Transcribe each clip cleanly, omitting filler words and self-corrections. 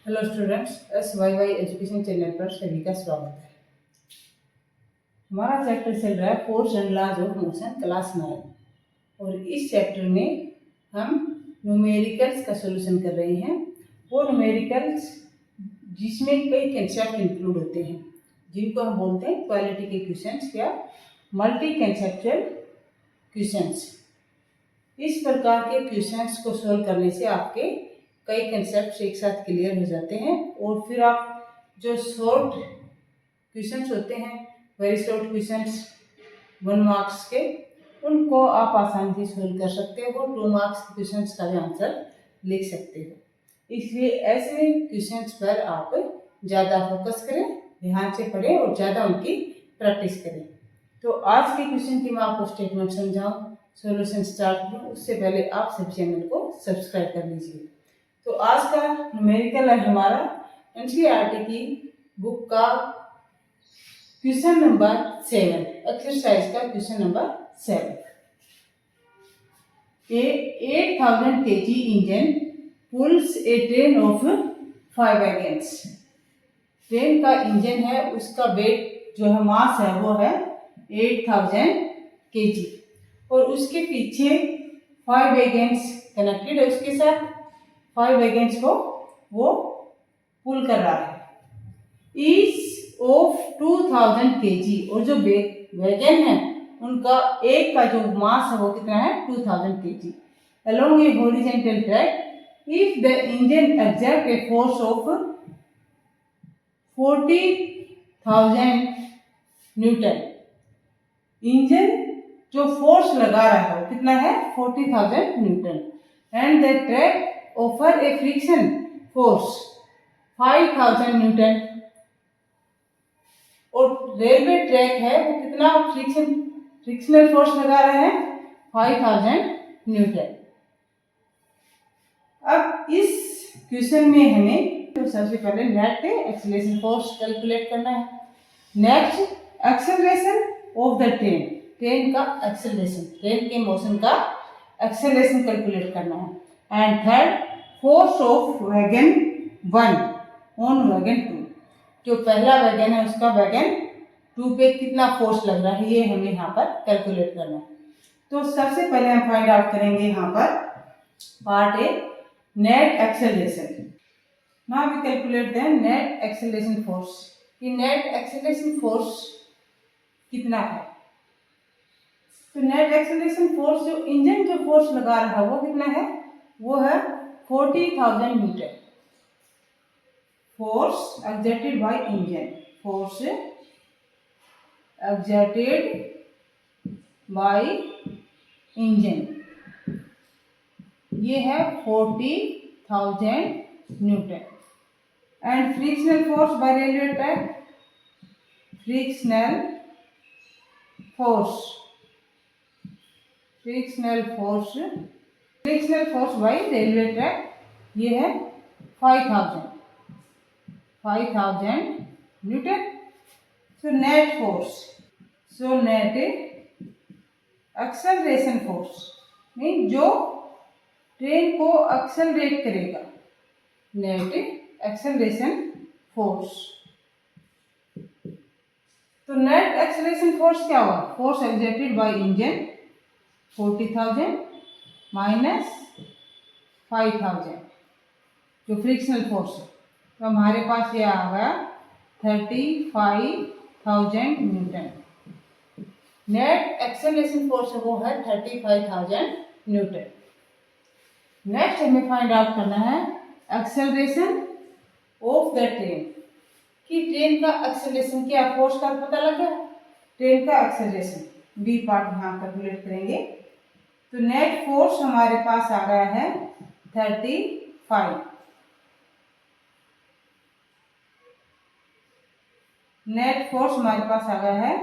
Hello students, SYY education channel पर सभी का स्वागत है। हमारा चैप्टर चल रहा है force and laws of motion, class 9। और इस चैप्टर में हम न्यूमेरिकल्स का सॉल्यूशन कर रहे हैं। वो न्यूमेरिकल्स जिसमें कई कंसेप्ट इंक्लूड होते हैं, जिनको हम बोलते हैं क्वालिटी के क्वेश्चंस या मल्टी कंसेप्चुअल क्वेश्चंस। इस प्रकार के क्वेश्चंस को सोल्व करने से आपके कई कंसेप्ट एक साथ क्लियर हो जाते हैं और फिर आप जो शॉर्ट क्वेश्चंस होते हैं, वेरी शॉर्ट क्वेश्चंस 1 मार्क्स के, उनको आप आसानी से सोल्व कर सकते हो। 2 मार्क्स के क्वेश्चंस का भी आंसर लिख सकते हो। इसलिए ऐसे क्वेश्चंस पर आप ज़्यादा फोकस करें, ध्यान से पढ़ें और ज़्यादा उनकी प्रैक्टिस करें। तो आज के क्वेश्चन की मैं आपको स्टेटमेंट समझाऊँ, सॉल्यूशन स्टार्ट करूँ, उससे पहले आप सब चैनल को सब्सक्राइब कर लीजिए। तो आज का न्यूमेरिकल है हमारा एनसीईआरटी की बुक का क्वेश्चन नंबर 7, एक्सरसाइज का question number 7। A 8000 kg engine pulls a train of 5 wagons। Train का इंजन है, उसका वेट जो है, मास है, वो है 8000 kg और उसके पीछे 5 वैगन्स कनेक्टेड है उसके साथ। 5 वैगन्स को वो पुल कर रहा है। ईच ऑफ 2000 kg, और जो वैगन है उनका एक का जो मास है वो कितना है, 2000 kg। Along A horizontal track, if the engine exert a force of 40,000 Newton, engine जो फोर्स लगा रहा है वो कितना है, 40,000 newton. And the track offer A friction force 5,000 Newton, और रेलवे ट्रैक है वो कितना फ्रिक्शनल फोर्स लगा रहा है, 5,000 न्यूटन। अब इस क्वेश्चन में हमें तो सबसे पहले नेट एक्सेलरेशन फोर्स कैलकुलेट करना है। Next acceleration of the train, train का एक्सेलरेशन, ट्रेन के मोशन का एक्सेलरेशन कैलकुलेट करना है। And third, force of wagon 1 on wagon 2, जो पहला वैगन है उसका वैगन 2 पे कितना फोर्स लग रहा है, ये हमें यहाँ पर कैलकुलेट करना है। तो सबसे पहले हम फाइंड आउट करेंगे यहाँ पर part A, net acceleration. Now we calculate the net acceleration force, कि नेट एक्सेलरेशन फोर्स कितना है। तो नेट एक्सेलरेशन फोर्स, जो इंजन जो फोर्स लगा रहा है वो कितना है, वो है 40,000 newton. Force exerted by engine, force exerted by engine, ये है 40,000 newton. And frictional force by railway track, frictional force by railway track, ये है 5,000 newton. So net force, so net acceleration force mean जो ट्रेन को accelerate करेगा, net acceleration force. तो net acceleration force क्या हुआ, force exerted by engine 40,000 minus 5,000 जो frictional force है, तो हमारे पास ये आ गया 35,000 न्यूटन। नेट एक्सेलरेशन फोर्स वो है 35,000 न्यूटन। नेक्स्ट हमें फाइंड आउट करना है एक्सेलरेशन ऑफ द ट्रेन, कि ट्रेन का एक्सेलरेशन क्या, फोर्स का पता लग गया, ट्रेन का एक्सेलरेशन बी पार्ट यहाँ कैलकुलेट करेंगे। तो नेट फोर्स हमारे पास आ गया है 35, नेट फोर्स हमारे पास आ गया है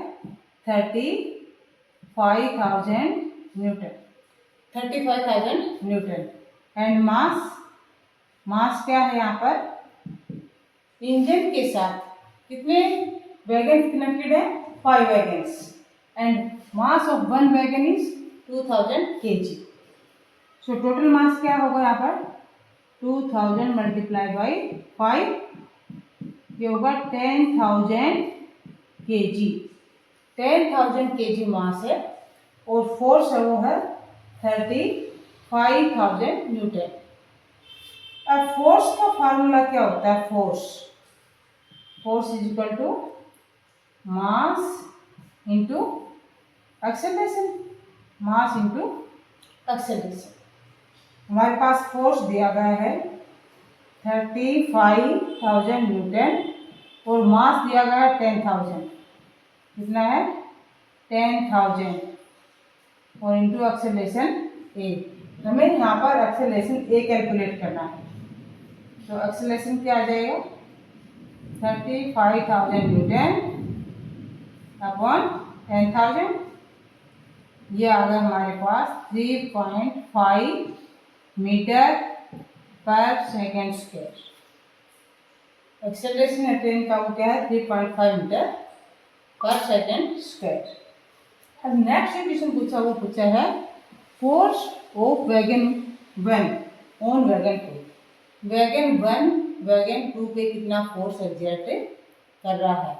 35,000 न्यूटन, 35,000 न्यूटन। एंड मास क्या है यहाँ पर, इंजन के साथ कितने वैगन कनेक्टेड है, 5 wagons, and mass of 1 wagon is 2000 kg। So total mass क्या होगा यहाँ पर 2000 मल्टीप्लाई बाई 5, ये होगा 10,000 kg। 10,000 kg मास है और फोर्स है वो है 35,000 न्यूटन। अब फोर्स का फार्मूला क्या होता है? Force is equal to mass into acceleration, mass into acceleration. हमारे पास फोर्स दिया गया है 35,000 न्यूटन और मास दिया गया है 10,000। कितना है? 10,000 और इंटू एक्सेलरेशन ए। हमें यहाँ पर एक्सेलरेशन ए कैलकुलेट करना है। तो एक्सेलरेशन क्या आ जाएगा? 35,000 न्यूटन अपॉन 10,000। ये आ गया हमारे पास 3.5 मीटर पर सेकेंड स्क्वायर। एक्सेलरेशन है ट्रेन का वो क्या है? 3.5 मीटर पर सेकेंड स्क्वायर। अब नेक्स्ट क्वेश्चन पूछा है force of wagon 1 on wagon 2। Wagon 1 wagon 2 पे कितना फोर्स एक्सर्ट कर रहा है।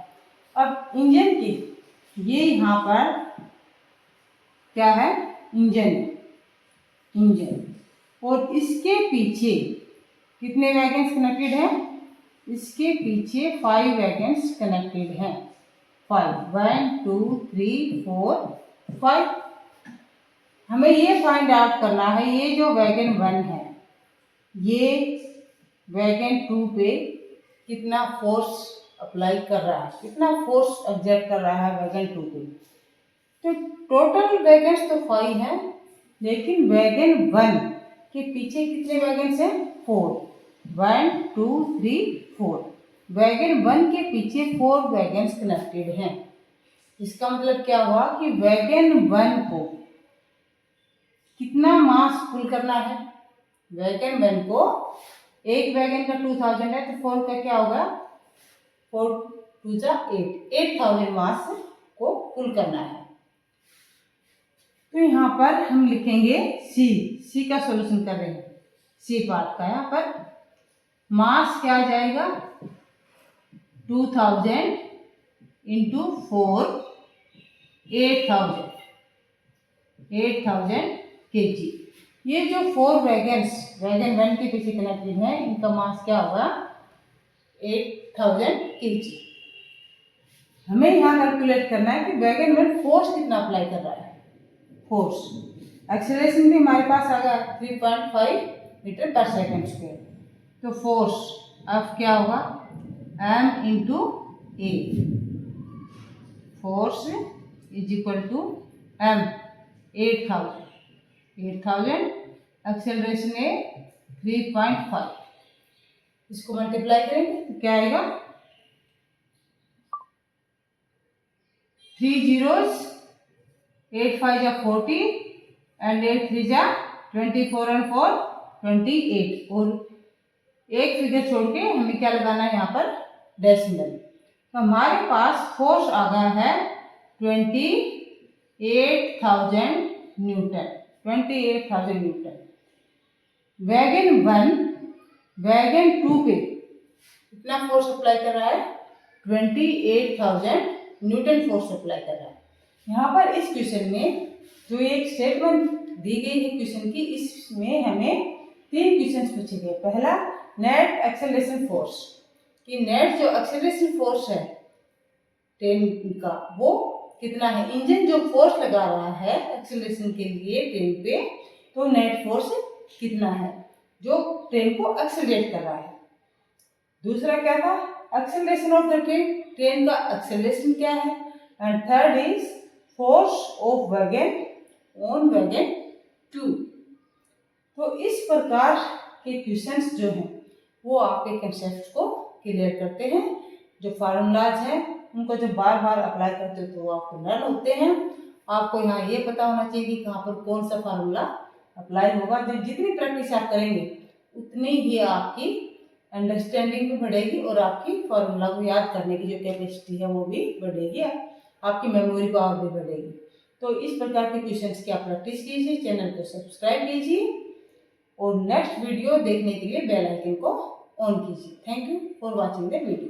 अब इंजन की ये यहाँ पर क्या है? इंजन और इसके पीछे कितने वैगन्स कनेक्टेड हैं? इसके पीछे 5 वैगन्स कनेक्टेड हैं। 5 1 2 3 4 5। हमें ये फाइंड आउट करना है ये जो वैगन 1 है ये वैगन 2 पे कितना फोर्स अप्लाई कर रहा है, कितना फोर्स एक्सर्ट कर रहा है वैगन 2 पे। तो टोटल वैगन्स तो 5 हैं, लेकिन वैगन 1 के पीछे कितने वैगन्स हैं? 4। 1 2 3 4। वैगन 1 के पीछे 4 वैगन्स कनेक्टेड हैं। इसका मतलब क्या हुआ कि वैगन 1 को कितना मास पुल करना है? वैगन 1 को, एक वैगन का 2000 है तो 4 का क्या होगा? 4 2 जा 8,000 मास को पुल करना है। तो यहाँ पर हम लिखेंगे सी का सॉल्यूशन कर रहे हैं। सी पार्ट का यहाँ पर मास क्या आ जाएगा? 2000 इंटू 4 8,000 kg। ये जो 4 वैगन्स वैगन 1 के पीछे कनेक्टेड है इनका मास क्या होगा? 8,000 kg। हमें यहाँ कैलकुलेट करना है कि वैगन 1 फोर्स कितना अप्लाई कर रहा है। फोर्स एक्सेलरेशन भी हमारे पास आ गया 3.5 मीटर पर सेकेंड स्क्वायर। तो फोर्स अब क्या होगा? m into A. Force is equal to m 8,000 acceleration A 3.5। इसको मल्टीप्लाई करेंगे तो क्या आएगा? 3 zeros 8 5 जा 40 एंड 8 3 जा 24 एंड 4 28। और एक फिगर छोड़ के हमें क्या लगाना है यहाँ पर? डेसिमल। तो हमारे पास फोर्स आ गया है 28,000 न्यूटन। 28,000 न्यूटन। वैगन 1 वैगन 2 पे कितना फोर्स अप्लाई कर रहा है? 28,000 न्यूटन फोर्स अप्लाई कर रहा है। यहाँ पर इस क्वेश्चन में जो एक स्टेटमेंट दी गई है क्वेश्चन की, इसमें हमें 3 क्वेश्चन पूछे गए। पहला नेट एक्सेलरेशन फोर्स, कि नेट जो एक्सेलरेशन फोर्स है ट्रेन का वो कितना है। इंजन जो फोर्स लगा रहा है एक्सेलरेशन के लिए ट्रेन पे, तो नेट फोर्स कितना है जो ट्रेन को एक्सेलरेट कर रहा है। दूसरा क्या था? Acceleration of the train, train का एक्सेलरेशन क्या है। And third is force of wagon on wagon 2। तो इस प्रकार के क्वेश्चंस जो हैं वो आपके कंसेप्ट को क्लियर करते हैं। जो फार्मूलाज हैं उनको जब बार बार अप्लाई करते हो तो वो आपको लर्न होते हैं। आपको यहाँ ये पता होना चाहिए कि कहाँ पर कौन सा फार्मूला अप्लाई होगा। जब जितनी प्रैक्टिस आप करेंगे उतनी ही आपकी अंडरस्टैंडिंग भी बढ़ेगी और आपकी फार्मूला को याद करने की जो कैपेसिटी है वो भी बढ़ेगी, आपकी मेमोरी पावर भी बढ़ेगी। तो इस प्रकार के क्वेश्चंस की आप प्रैक्टिस कीजिए, चैनल को सब्सक्राइब कीजिए और नेक्स्ट वीडियो देखने के लिए बेल आइकन को ऑन कीजिए। Thank you for watching the video.